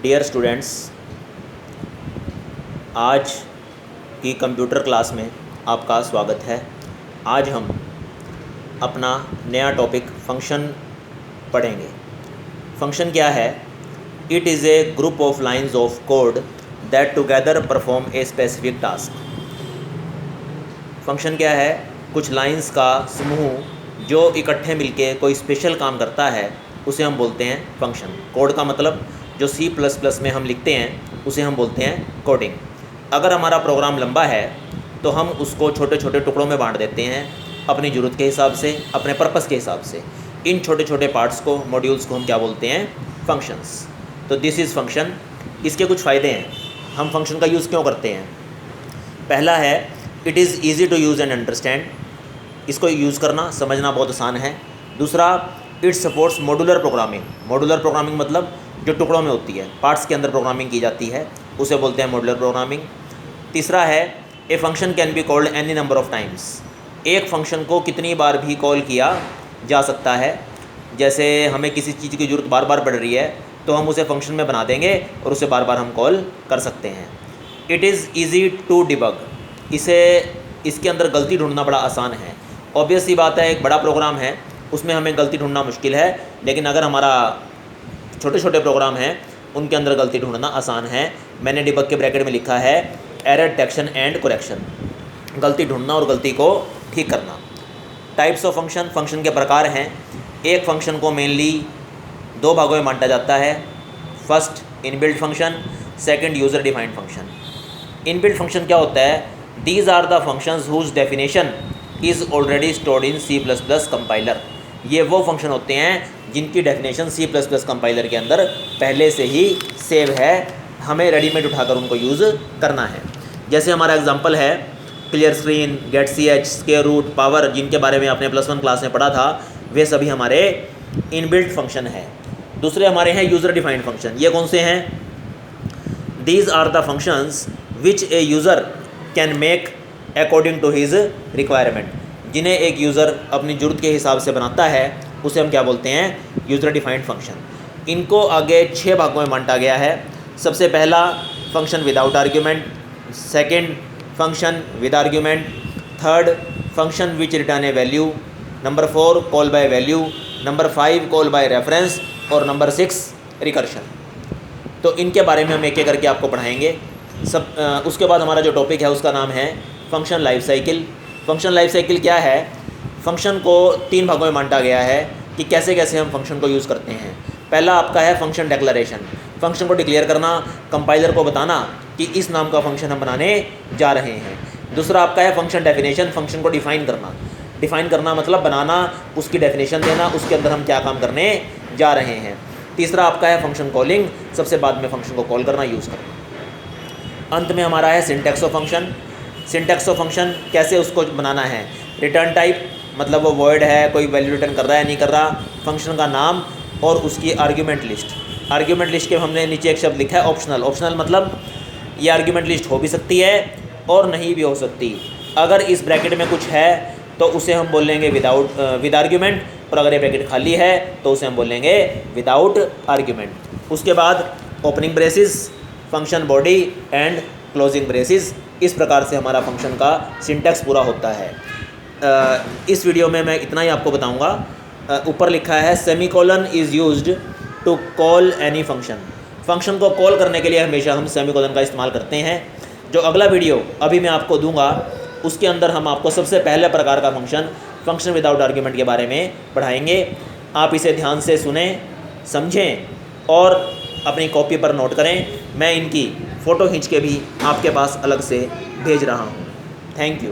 Dear students, आज की computer class में आपका स्वागत है। आज हम अपना नया टॉपिक फंक्शन पढ़ेंगे। फंक्शन क्या है? It is a group of lines of code that together perform a specific task. Function क्या है? कुछ लाइंस का समूह जो इकट्ठे मिलके कोई स्पेशल काम करता है, उसे हम बोलते हैं फंक्शन। कोड का मतलब जो C++ में हम लिखते हैं उसे हम बोलते हैं कोडिंग। अगर हमारा प्रोग्राम लंबा है तो हम उसको छोटे छोटे टुकड़ों में बांट देते हैं अपनी ज़रूरत के हिसाब से, अपने पर्पस के हिसाब से। इन छोटे छोटे पार्ट्स को, मॉड्यूल्स को हम क्या बोलते हैं? फंक्शंस। तो दिस इज़ फंक्शन। इसके कुछ फ़ायदे हैं। हम फंक्शन का यूज़ क्यों करते हैं? पहला है, it is easy to use and understand. इसको यूज़ करना, समझना बहुत आसान है। दूसरा, it supports modular programming. Modular programming मतलब जो टुकड़ों में होती है, पार्ट्स के अंदर प्रोग्रामिंग की जाती है, उसे बोलते हैं मॉड्यूलर प्रोग्रामिंग। तीसरा है, a function can be called any number of times. एक फंक्शन को कितनी बार भी कॉल किया जा सकता है। जैसे हमें किसी चीज़ की ज़रूरत बार बार पड़ रही है तो हम उसे फंक्शन में बना देंगे और उसे बार बार हम कॉल कर सकते हैं। It is easy to debug. इसके अंदर गलती ढूंढना बड़ा आसान है। ऑब्वियस सी बात है, एक बड़ा प्रोग्राम है, उसमें हमें गलती ढूंढना मुश्किल है, लेकिन अगर हमारा छोटे छोटे प्रोग्राम हैं उनके अंदर गलती ढूंढना आसान है। मैंने डिबग के ब्रैकेट में लिखा है एरर डिटेक्शन एंड करेक्शन, गलती ढूंढना और गलती को ठीक करना। टाइप्स ऑफ फंक्शन, फंक्शन के प्रकार हैं। एक फंक्शन को मेनली दो भागों में बांटा जाता है। First inbuilt function, second user defined function. Inbuilt function क्या होता है? These are the functions whose definition is already stored in C++ compiler. ये वो फंक्शन होते हैं जिनकी डेफिनेशन C++ कंपाइलर के अंदर पहले से ही सेव है, हमें रेडीमेड उठाकर उनको यूज़ करना है। जैसे हमारा एग्जांपल है clear screen, get ch, square root, power, जिनके बारे में आपने +1 क्लास में पढ़ा था, वे सभी हमारे इनबिल्ट फंक्शन है। दूसरे हमारे हैं यूज़र डिफाइंड फंक्शन। ये कौन से हैं? These are the functions which a user can make according to his requirement. जिन्हें एक यूज़र अपनी ज़रूरत के हिसाब से बनाता है उसे हम क्या बोलते हैं? User defined function. इनको आगे 6 भागों में बांटा गया है। सबसे पहला function without argument, second function with argument, third function which return A value, number 4 call by value, number 5 call by reference और नंबर 6 रिकर्शन। तो इनके बारे में हम एक एक करके आपको पढ़ाएंगे। उसके बाद हमारा जो टॉपिक है उसका नाम है function life cycle. Function life cycle क्या है? फंक्शन को 3 भागों में बांटा गया है कि कैसे कैसे हम फंक्शन को यूज़ करते हैं। पहला आपका है फंक्शन डिक्लेरेशन। फंक्शन को डिक्लेयर करना, कंपाइलर को बताना कि इस नाम का फंक्शन हम बनाने जा रहे हैं। दूसरा आपका है फंक्शन डेफिनेशन। फंक्शन को डिफ़ाइन करना। डिफ़ाइन करना मतलब बनाना, उसकी डेफिनेशन देना, उसके अंदर हम क्या काम करने जा रहे हैं। तीसरा आपका है फंक्शन कॉलिंग, सबसे बाद में फंक्शन को कॉल करना, यूज़ करना। अंत में हमारा है syntax of function. Syntax of function कैसे उसको बनाना है। रिटर्न टाइप मतलब वो वर्ड है, कोई वैल्यू रिटर्न कर रहा है नहीं कर रहा। फंक्शन का नाम और उसकी आर्ग्यूमेंट लिस्ट। आर्ग्यूमेंट लिस्ट के हमने नीचे एक शब्द लिखा है ऑप्शनल। ऑप्शनल मतलब ये आर्ग्यूमेंट लिस्ट हो भी सकती है और नहीं भी हो सकती। अगर इस ब्रैकेट में कुछ है तो उसे हम बोलेंगे विद आर्ग्यूमेंट, और अगर ये ब्रैकेट खाली है तो उसे हम बोलेंगे विदाउट आर्ग्यूमेंट। उसके बाद opening braces, function body and closing braces. इस प्रकार से हमारा फंक्शन का सिंटैक्स पूरा होता है। इस वीडियो में मैं इतना ही आपको बताऊंगा। ऊपर लिखा है semicolon is used to call any function. Function को कॉल करने के लिए हमेशा हम सेमीकोलन का इस्तेमाल करते हैं। जो अगला वीडियो अभी मैं आपको दूंगा उसके अंदर हम आपको सबसे पहले प्रकार का फंक्शन विदाउट आर्ग्यूमेंट के बारे में पढ़ाएंगे। आप इसे ध्यान से सुने, समझें और अपनी कॉपी पर नोट करें। मैं इनकी फ़ोटो खींच के भी आपके पास अलग से भेज रहा हूँ। Thank you.